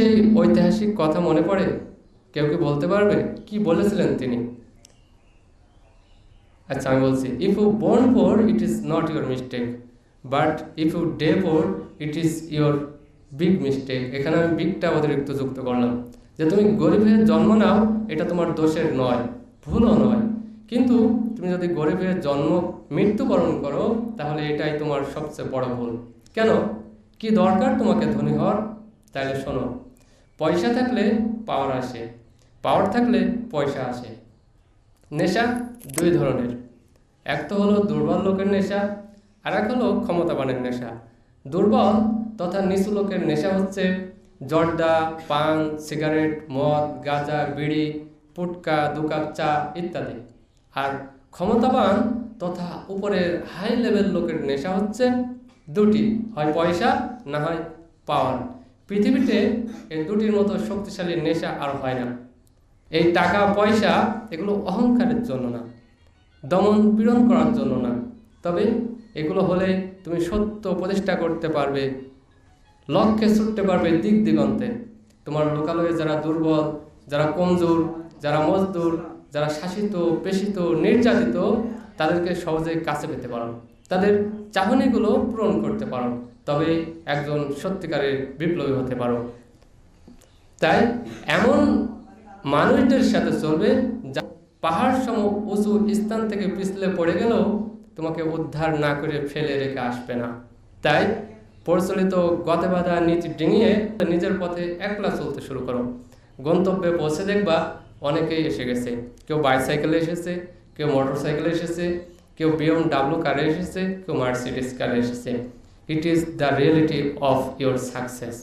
সেই ঐতিহাসিক কথা মনে পড়ে? কেউ কি বলতে পারবে কি বলেছিলেন তিনি? আচ্ছা, আমি বলছি, if you born poor it is not your mistake, but if you die poor it is your big mistake. এখানে আমি বিগটা অতিরিক্ত যুক্ত করলাম, যে তুমি গরিব হয়ে জন্ম নাও এটা তোমার দোষের নয়, ভুলও নয়, কিন্তু তুমি যদি গরিব হয়ে মৃত্যুবরণ করো তাহলে এটাই তোমার সবচেয়ে বড় ভুল। কেন? কি দরকার তোমাকে ধনী হওয়ার? তাহলে শোনো, পয়সা থাকলে পাওয়ার আসে, পাওয়ার থাকলে পয়সা আসে। নেশা দুই ধরনের, এক তো হলো দুর্বল লোকের নেশা, আর এক হলো ক্ষমতাবানের নেশা। দুর্বল তথা নিচু লোকের নেশা হচ্ছে জর্দা, পান, সিগারেট, মদ, গাঁজা, বিড়ি, পুটকা, 2 কাপ চা ইত্যাদি। আর ক্ষমতাবান তথা উপরের হাই লেভেল লোকের নেশা হচ্ছে দুটি, হয় পয়সা না হয় পাওয়ার। পৃথিবীতে এই দুটির মতো শক্তিশালী নেশা আর হয় না। এই টাকা পয়সা এগুলো অহংকারের জন্য না, দমন পীড়ন করার জন্য না, তবে এগুলো হলে তুমি সত্য প্রতিষ্ঠা করতে পারবে, লক্ষ্যে ছুটতে পারবে দিক দিগন্তে। তোমার লোকালয়ে যারা দুর্বল, যারা কমজোর, যারা মজদুর, যারা শাসিত, পেষিত, নির্যাতিত, তাদেরকে সহজে কাছে পেতে পারো, তাদের চাহনিগুলো পূরণ করতে পারো, তবে একজন সত্যিকারের বিপ্লবী হতে পারো। তাই এমন মানুষদের সাথে চলবে যা পাহাড় সম উঁচু স্থান থেকে পিছলে পড়ে গেলেও তোমাকে উদ্ধার না করে ফেলে রেখে আসবে না। তাই প্রচলিত গতে বাঁধা নিচ ডিঙিয়ে নিজের পথে একলা চলতে শুরু করো। গন্তব্যে পৌঁছে দেখবা অনেকেই এসে গেছে, কেউ বাইসাইকেলে এসেছে, কেউ মোটর সাইকেলে এসেছে, কেউ BMW কারে এসেছে, কেউ মার্সিডিজ কারে এসেছে। It is the reality of your success.